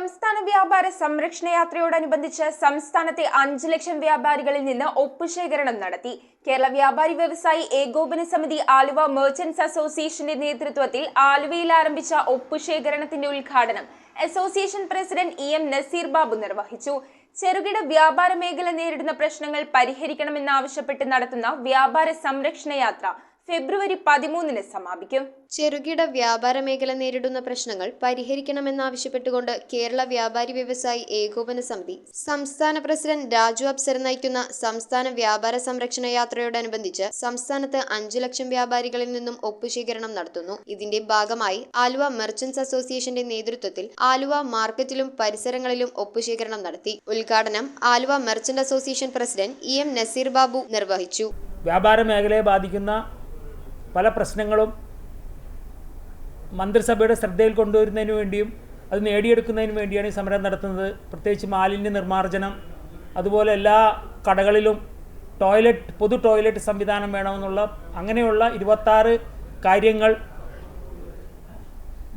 സംസ്ഥാന വ്യാപാര സംരക്ഷണ യാത്രയോടനുബന്ധിച്ച് സംസ്ഥാനത്തെ 5 ലക്ഷം വ്യാപാരികളിൽ നിന്ന് ഒപ്പുശേഖരണം നടത്തി. കേരള വ്യാപാരി വ്യവസായി ഏകോപന സമിതി ആലുവ മെർച്ചന്റ്സ് അസോസിയേഷന്റെ നേതൃത്വത്തിൽ ആലുവയിൽ ആരംഭിച്ച ഒപ്പുശേഖരണത്തിന്റെ ഉദ്ഘാടനം association president EM Naseer Babu നിർവഹിച്ചു. ചെറുകിട വ്യാപാര മേഖല നേരിടുന്ന പ്രശ്നങ്ങൾ പരിഹരിക്കണമെന്നാവശ്യപ്പെട്ട് നടത്തുന്ന വ്യാപാര സംരക്ഷണ യാത്ര ഫെബ്രുവരി 13-ന് സമാപിക്കും. ചെറുകിട വ്യാപാര മേഖല നേരിടുന്ന പ്രശ്നങ്ങൾ പരിഹരിക്കണമെന്നാവശ്യപ്പെട്ടുകൊണ്ട് കേരള വ്യാപാരി വ്യവസായി ഏകോപന സമിതി സംസ്ഥാന പ്രസിഡന്റ് രാജു അപ്സര നയിക്കുന്ന സംസ്ഥാന വ്യാപാര സംരക്ഷണ യാത്രയോടനുബന്ധിച്ച് സംസ്ഥാനത്ത് 5 ലക്ഷം വ്യാപാരികളിൽ നിന്നും ഒപ്പുശേഖരണം നടത്തുന്നു. ഇതിന്റെ ഭാഗമായി ആലുവ മെർച്ചന്റ്സ് അസോസിയേഷന്റെ നേതൃത്വത്തിൽ ആലുവ മാർക്കറ്റിലും പരിസരങ്ങളിലും ഒപ്പുശേഖരണം നടത്തി. ഉദ്ഘാടനം Aluva merchant association president EM Naseer Babu നിർവഹിച്ചു. വ്യാപാര മേഖലയെ ബാധിക്കുന്ന പല പ്രശ്നങ്ങളും മന്ത്രിസഭയുടെ ശ്രദ്ധയിൽ കൊണ്ടുവരുന്നതിന് വേണ്ടിയും അത് നേടിയെടുക്കുന്നതിന് വേണ്ടിയാണ് ഈ സമരം നടത്തുന്നത്. പ്രത്യേകിച്ച് മാലിന്യ നിർമ്മാർജ്ജനം, അതുപോലെ എല്ലാ കടകളിലും പൊതു ടോയ്ലറ്റ് സംവിധാനം വേണമെന്നുള്ള അങ്ങനെയുള്ള 26 കാര്യങ്ങൾ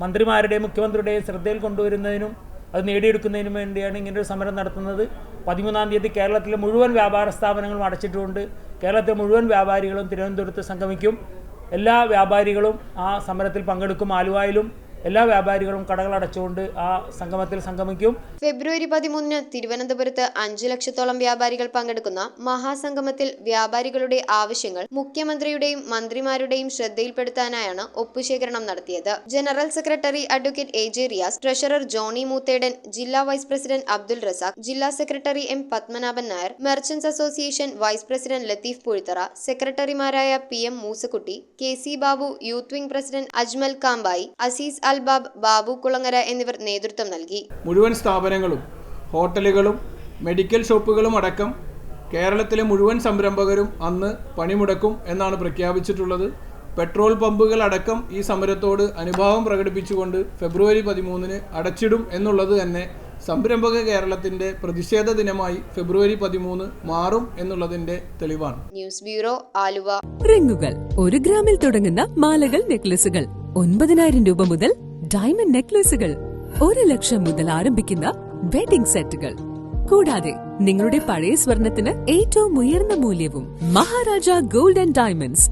മന്ത്രിമാരുടെയും മുഖ്യമന്ത്രിയുടെയും ശ്രദ്ധയിൽ കൊണ്ടുവരുന്നതിനും അത് നേടിയെടുക്കുന്നതിനും വേണ്ടിയാണ് ഇങ്ങനൊരു സമരം നടത്തുന്നത്. 13-ാം തീയതി കേരളത്തിലെ മുഴുവൻ വ്യാപാര സ്ഥാപനങ്ങളും അടച്ചിട്ടുകൊണ്ട് കേരളത്തിലെ മുഴുവൻ വ്യാപാരികളും തിരുവനന്തപുരത്ത് സംഗമിക്കും. എല്ലാ വ്യാപാരികളും ആ സമരത്തിൽ പങ്കെടുക്കും. ആലുവയിലും എല്ലാ വ്യാപാരികളും കടകൾ അടച്ചുകൊണ്ട് ആ സംഗമത്തിൽ സംഗമിക്കും. ഫെബ്രുവരി 13-ന് തിരുവനന്തപുരത്ത് 5 ലക്ഷത്തോളം വ്യാപാരികൾ പങ്കെടുക്കുന്ന മഹാസംഗമത്തിൽ വ്യാപാരികളുടെ ആവശ്യങ്ങൾ മുഖ്യമന്ത്രിയുടെയും മന്ത്രിമാരുടെയും ശ്രദ്ധയിൽപ്പെടുത്താനായാണ് ഒപ്പുശേഖരണം നടത്തിയത്. General secretary advocate AJ Riyas, treasurer Johny Moothedan, ജില്ലാ വൈസ് പ്രസിഡന്റ് അബ്ദുൾ റസാഖ്, ജില്ലാ secretary M Padmanabhan Nair, merchants association vice president Latheef Puzhithara, സെക്രട്ടറിമാരായ PM Moosakutty, KC Babu, youth wing president Ajmal Kampayi, Azeez Albab, Babu Kulangara എന്നിവർ നേതൃത്വം നൽകി. മുഴുവൻ സ്ഥാപനങ്ങളും ഹോട്ടലുകളും മെഡിക്കൽ ഷോപ്പുകളും അടക്കം കേരളത്തിലെ മുഴുവൻ സംരംഭകരും അന്ന് പണിമുടക്കും എന്നാണ് പ്രഖ്യാപിച്ചിട്ടുള്ളത്. പെട്രോൾ പമ്പുകൾ അടക്കം ഈ സമരത്തോട് അനുഭാവം പ്രകടിപ്പിച്ചുകൊണ്ട് ഫെബ്രുവരി 13-ന് അടച്ചിടും എന്നുള്ളത് തന്നെ സംരംഭക കേരളത്തിന്റെ പ്രതിഷേധ ദിനമായി ഫെബ്രുവരി 13 മാറും എന്നുള്ളതിന്റെ തെളിവാണ്. News bureau, Aluva. റിങ്ങുകൾ 1 ഗ്രാമിൽ തുടങ്ങുന്ന മാലകൾ, നെക്ലസുകൾ 9,000 രൂപ മുതൽ ഡയമണ്ട് നെക്ലസുകൾ 1 ലക്ഷം മുതൽ ആരംഭിക്കുന്ന വെഡിംഗ് സെറ്റുകൾ, കൂടാതെ നിങ്ങളുടെ പഴയ സ്വർണത്തിന് ഏറ്റവും ഉയർന്ന മൂല്യവും. Maharaja gold and diamonds